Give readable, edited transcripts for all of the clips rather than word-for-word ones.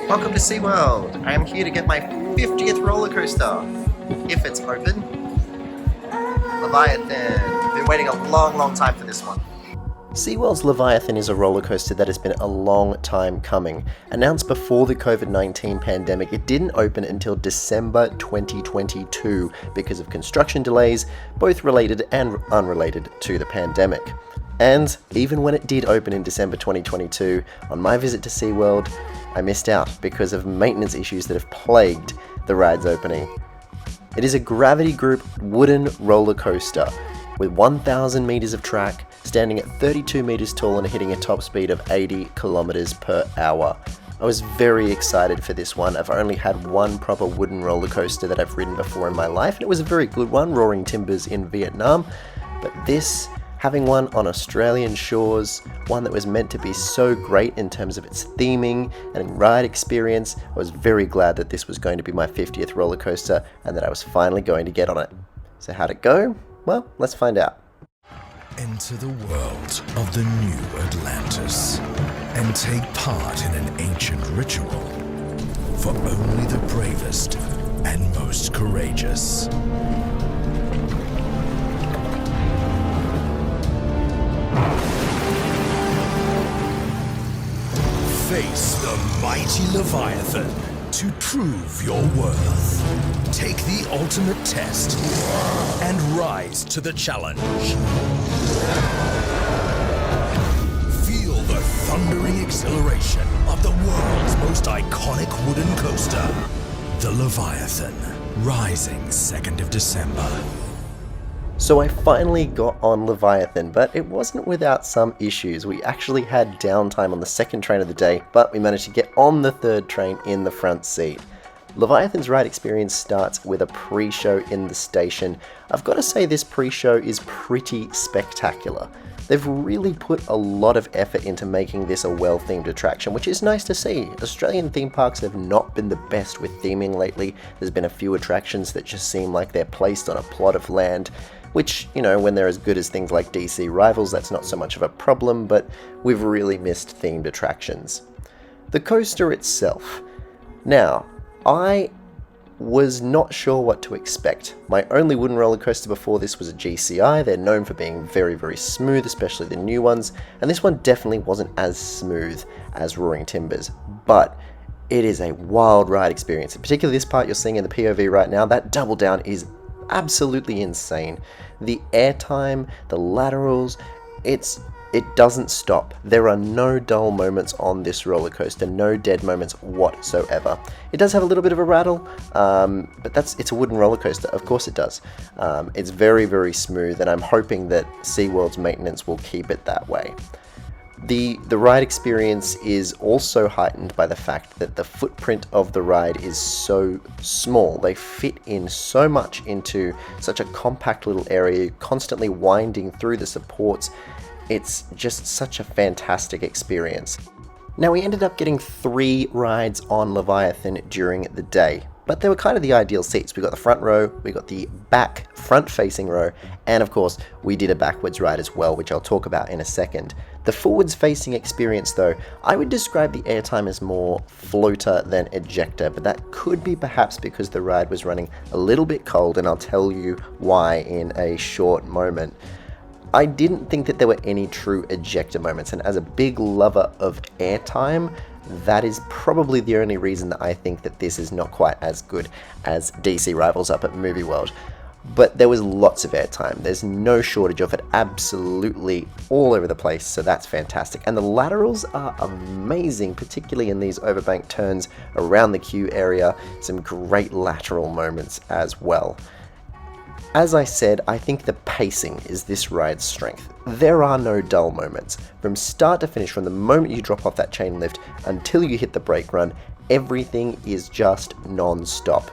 Welcome to SeaWorld! I am here to get my 50th roller coaster, if it's open. Leviathan. Been waiting a long time for this one. SeaWorld's Leviathan is a roller coaster that has been a long time coming. Announced before the COVID-19 pandemic, it didn't open until December 2022 because of construction delays, both related and unrelated to the pandemic. And even when it did open in December 2022, on my visit to SeaWorld, I missed out because of maintenance issues that have plagued the ride's opening. It is a Gravity Group wooden roller coaster with 1,000 meters of track, standing at 32 meters tall and hitting a top speed of 80 kilometers per hour. I was very excited for this one. I've only had one proper wooden roller coaster that I've ridden before in my life, and it was a very good one, Roaring Timbers in Vietnam. But this, having one on Australian shores, one that was meant to be so great in terms of its theming and ride experience, I was very glad that this was going to be my 50th roller coaster and that I was finally going to get on it. So how'd it go? Well, let's find out. Enter the world of the new Atlantis and take part in an ancient ritual for only the bravest and most courageous. Face the mighty Leviathan to prove your worth. Take the ultimate test and rise to the challenge. Feel the thundering exhilaration of the world's most iconic wooden coaster, the Leviathan, rising 2nd of December. So I finally got on Leviathan, but it wasn't without some issues. We actually had downtime on the second train of the day, but we managed to get on the third train in the front seat. Leviathan's ride experience starts with a pre-show in the station. I've got to say this pre-show is pretty spectacular. They've really put a lot of effort into making this a well-themed attraction, which is nice to see. Australian theme parks have not been the best with theming lately. There's been a few attractions that just seem like they're placed on a plot of land, which, you know, when they're as good as things like DC Rivals, that's not so much of a problem, but we've really missed themed attractions. The coaster itself. Now, I was not sure what to expect. My only wooden roller coaster before this was a GCI. They're known for being very, very smooth, especially the new ones, and this one definitely wasn't as smooth as Roaring Timbers, but it is a wild ride experience. Particularly this part you're seeing in the POV right now, that double down is absolutely insane. The airtime, the laterals, it doesn't stop. There are no dull moments on this roller coaster, no dead moments whatsoever. It does have a little bit of a rattle, but it's a wooden roller coaster, of course it does. It's very, very smooth, and I'm hoping that SeaWorld's maintenance will keep it that way. The ride experience is also heightened by the fact that the footprint of the ride is so small. They fit in so much into such a compact little area, constantly winding through the supports. It's just such a fantastic experience. Now, we ended up getting 3 rides on Leviathan during the day, but they were kind of the ideal seats. We got the front row, we got the back front-facing row, and of course, we did a backwards ride as well, which I'll talk about in a second. The forwards-facing experience, though, I would describe the airtime as more floater than ejector, but that could be perhaps because the ride was running a little bit cold, and I'll tell you why in a short moment. I didn't think that there were any true ejector moments, and as a big lover of airtime, that is probably the only reason that I think that this is not quite as good as DC Rivals up at Movie World. But there was lots of airtime. There's no shortage of it, absolutely all over the place, so that's fantastic. And the laterals are amazing, particularly in these overbank turns around the queue area. Some great lateral moments as well. As I said, I think the pacing is this ride's strength. There are no dull moments. From start to finish, from the moment you drop off that chain lift until you hit the brake run, everything is just non-stop.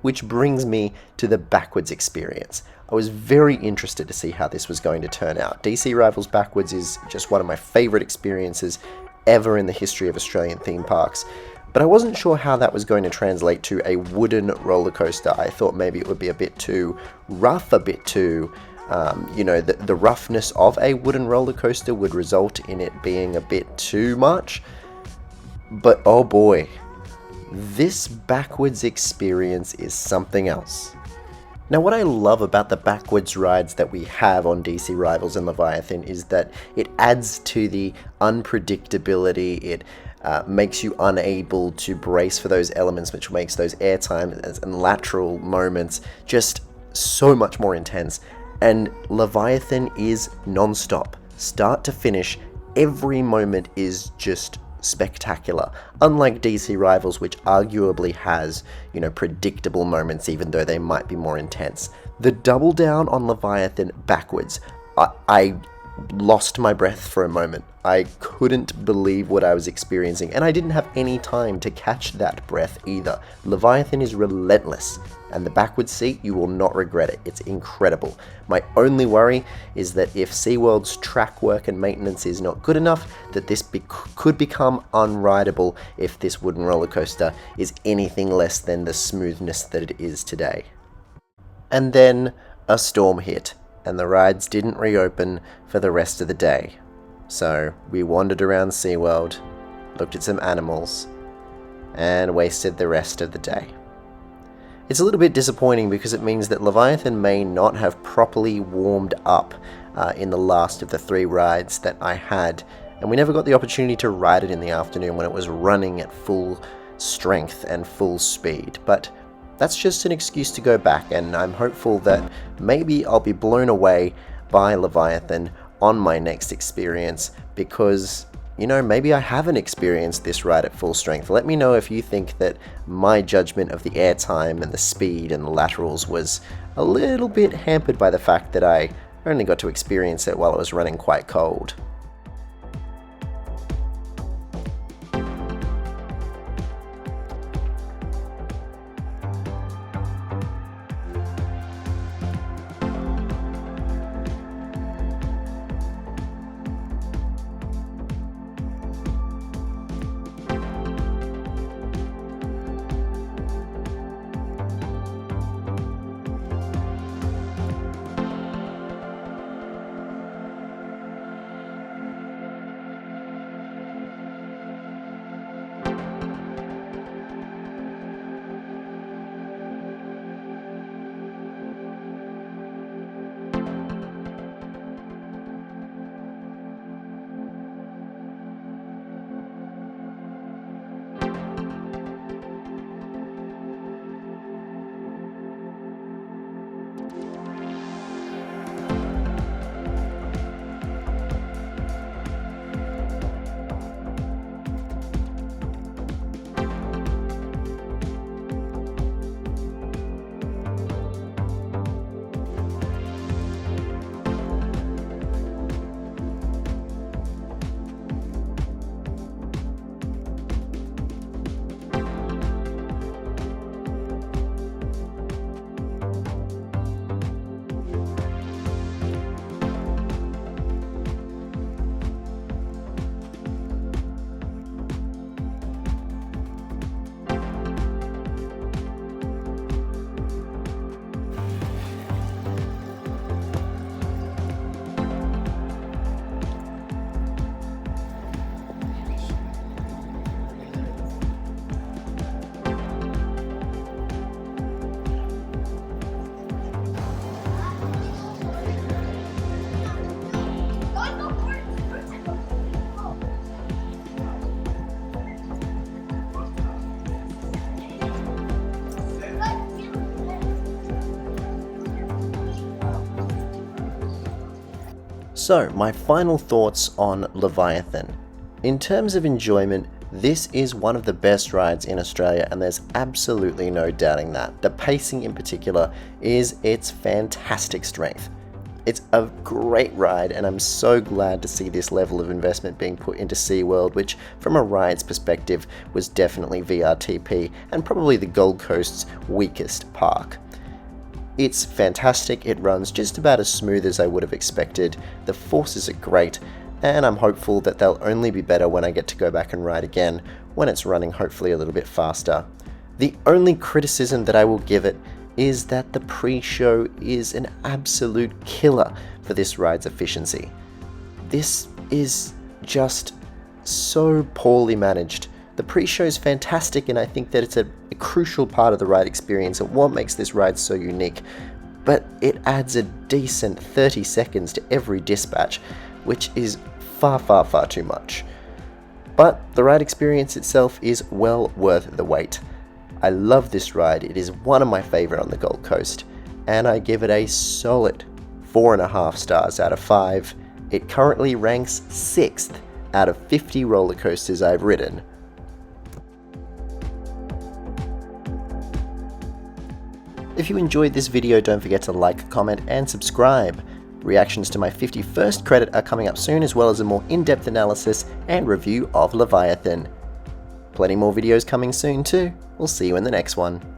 Which brings me to the backwards experience. I was very interested to see how this was going to turn out. DC Rivals Backwards is just one of my favourite experiences ever in the history of Australian theme parks. But I wasn't sure how that was going to translate to a wooden roller coaster. I thought maybe it would be a bit too rough, a bit too, the roughness of a wooden roller coaster would result in it being a bit too much. But oh boy, this backwards experience is something else. Now, what I love about the backwards rides that we have on DC Rivals and Leviathan is that it adds to the unpredictability. It makes you unable to brace for those elements, which makes those airtime and lateral moments just so much more intense. And Leviathan is non-stop, start to finish. Every moment is just spectacular, unlike DC Rivals, which arguably has, predictable moments, even though they might be more intense. The double down on Leviathan backwards, I lost my breath for a moment. I couldn't believe what I was experiencing, and I didn't have any time to catch that breath either. Leviathan is relentless, and the backwards seat, you will not regret it. It's incredible. My only worry is that if SeaWorld's track work and maintenance is not good enough, that this could become unrideable if this wooden roller coaster is anything less than the smoothness that it is today. And then a storm hit, and the rides didn't reopen for the rest of the day. So we wandered around SeaWorld, looked at some animals, and wasted the rest of the day. It's a little bit disappointing because it means that Leviathan may not have properly warmed up in the last of the 3 rides that I had, and we never got the opportunity to ride it in the afternoon when it was running at full strength and full speed. But that's just an excuse to go back, and I'm hopeful that maybe I'll be blown away by Leviathan on my next experience, because maybe I haven't experienced this ride at full strength. Let me know if you think that my judgment of the airtime and the speed and the laterals was a little bit hampered by the fact that I only got to experience it while it was running quite cold. So, my final thoughts on Leviathan. In terms of enjoyment, This is one of the best rides in Australia, and there's absolutely no doubting that. The pacing in particular is its fantastic strength. It's a great ride, and I'm so glad to see this level of investment being put into SeaWorld, which from a ride's perspective was definitely VRTP and probably the Gold Coast's weakest park. It's fantastic, it runs just about as smooth as I would have expected, the forces are great, and I'm hopeful that they'll only be better when I get to go back and ride again, when it's running hopefully a little bit faster. The only criticism that I will give it is that the pre-show is an absolute killer for this ride's efficiency. This is just so poorly managed. The pre-show is fantastic, and I think that it's a crucial part of the ride experience and what makes this ride so unique, but it adds a decent 30 seconds to every dispatch, which is far too much. But the ride experience itself is well worth the wait. I love this ride, it is one of my favourite on the Gold Coast, and I give it a solid 4.5 stars out of 5. It currently ranks 6th out of 50 roller coasters I've ridden. If you enjoyed this video, don't forget to like, comment and subscribe. Reactions to my 51st credit are coming up soon, as well as a more in-depth analysis and review of Leviathan. Plenty more videos coming soon too. We'll see you in the next one.